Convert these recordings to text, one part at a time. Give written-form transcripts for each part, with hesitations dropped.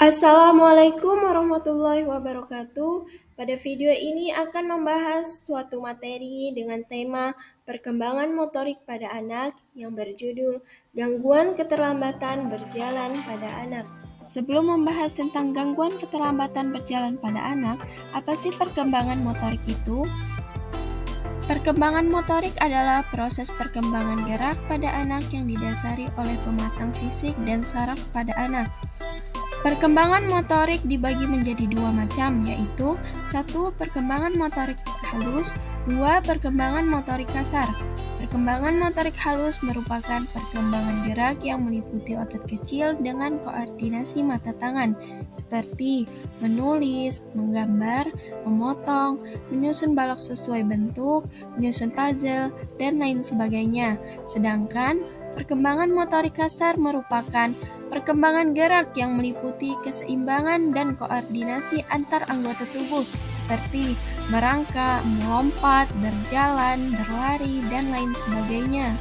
Assalamualaikum warahmatullahi wabarakatuh. Pada video ini akan membahas suatu materi dengan tema perkembangan motorik pada anak yang berjudul gangguan keterlambatan berjalan pada anak. Sebelum membahas tentang gangguan keterlambatan berjalan pada anak, apa sih perkembangan motorik itu? Perkembangan motorik adalah proses perkembangan gerak pada anak yang didasari oleh pematang fisik dan saraf pada anak. Perkembangan motorik dibagi menjadi dua macam, yaitu 1. Perkembangan motorik halus, 2. Perkembangan motorik kasar. Perkembangan motorik halus merupakan perkembangan gerak yang meliputi otot kecil dengan koordinasi mata tangan, seperti menulis, menggambar, memotong, menyusun balok sesuai bentuk, menyusun puzzle, dan lain sebagainya. Sedangkan perkembangan motorik kasar merupakan perkembangan gerak yang meliputi keseimbangan dan koordinasi antar anggota tubuh seperti merangkak, melompat, berjalan, berlari, dan lain sebagainya.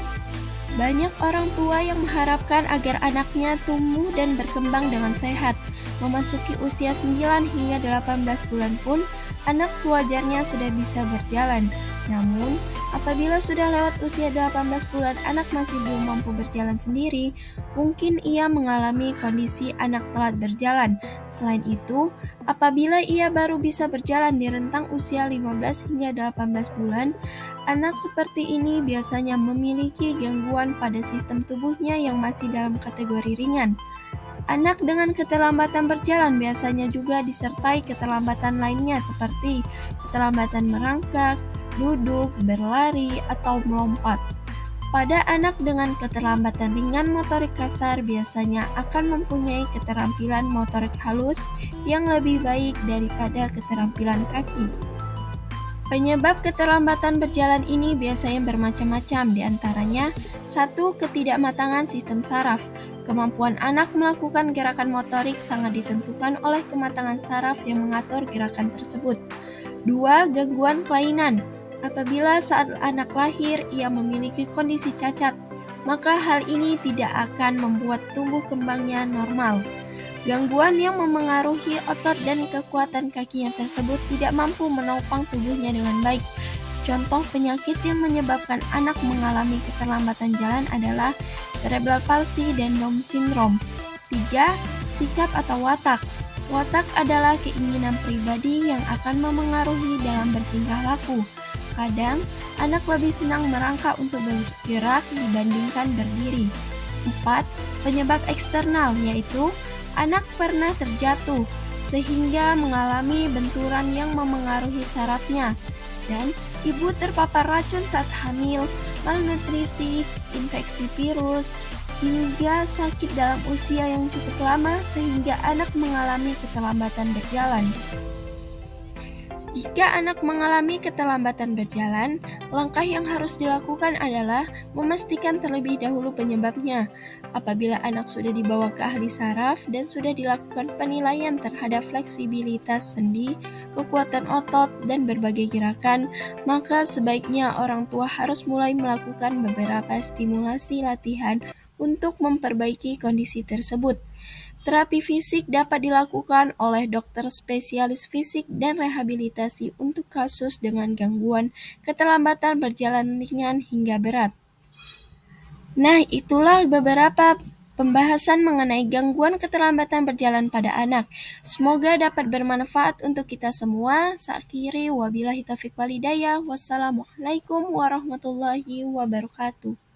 Banyak orang tua yang mengharapkan agar anaknya tumbuh dan berkembang dengan sehat. Memasuki usia 9 hingga 18 bulan pun, anak sewajarnya sudah bisa berjalan. Namun, apabila sudah lewat usia 18 bulan anak masih belum mampu berjalan sendiri, mungkin ia mengalami kondisi anak telat berjalan. Selain itu, apabila ia baru bisa berjalan di rentang usia 15 hingga 18 bulan, anak seperti ini biasanya memiliki gangguan pada sistem tubuhnya yang masih dalam kategori ringan. Anak dengan keterlambatan berjalan biasanya juga disertai keterlambatan lainnya seperti keterlambatan merangkak, duduk, berlari, atau melompat. Pada anak dengan keterlambatan ringan motorik kasar biasanya akan mempunyai keterampilan motorik halus yang lebih baik daripada keterampilan kaki. Penyebab keterlambatan berjalan ini biasanya bermacam-macam, diantaranya 1. Ketidakmatangan sistem saraf. Kemampuan anak melakukan gerakan motorik sangat ditentukan oleh kematangan saraf yang mengatur gerakan tersebut. 2. Gangguan kelainan. Apabila saat anak lahir ia memiliki kondisi cacat, maka hal ini tidak akan membuat tumbuh kembangnya normal. Gangguan yang memengaruhi otot dan kekuatan kakinya tersebut tidak mampu menopang tubuhnya dengan baik. Contoh penyakit yang menyebabkan anak mengalami keterlambatan jalan adalah cerebral palsy dan Down syndrome. 3. Sikap atau watak. Watak adalah keinginan pribadi yang akan memengaruhi dalam bertingkah laku. Kadang, anak lebih senang merangkak untuk bergerak dibandingkan berdiri. 4. Penyebab eksternal, yaitu anak pernah terjatuh sehingga mengalami benturan yang memengaruhi sarafnya, dan ibu terpapar racun saat hamil, malnutrisi, infeksi virus, hingga sakit dalam usia yang cukup lama sehingga anak mengalami keterlambatan berjalan. Jika anak mengalami keterlambatan berjalan, langkah yang harus dilakukan adalah memastikan terlebih dahulu penyebabnya. Apabila anak sudah dibawa ke ahli saraf dan sudah dilakukan penilaian terhadap fleksibilitas sendi, kekuatan otot, dan berbagai gerakan, maka sebaiknya orang tua harus mulai melakukan beberapa stimulasi latihan untuk memperbaiki kondisi tersebut. Terapi fisik dapat dilakukan oleh dokter spesialis fisik dan rehabilitasi untuk kasus dengan gangguan keterlambatan berjalan ringan hingga berat. Nah, itulah beberapa pembahasan mengenai gangguan keterlambatan berjalan pada anak. Semoga dapat bermanfaat untuk kita semua. Akhiri wabillahi taufiq walhidayah. Wassalamualaikum warahmatullahi wabarakatuh.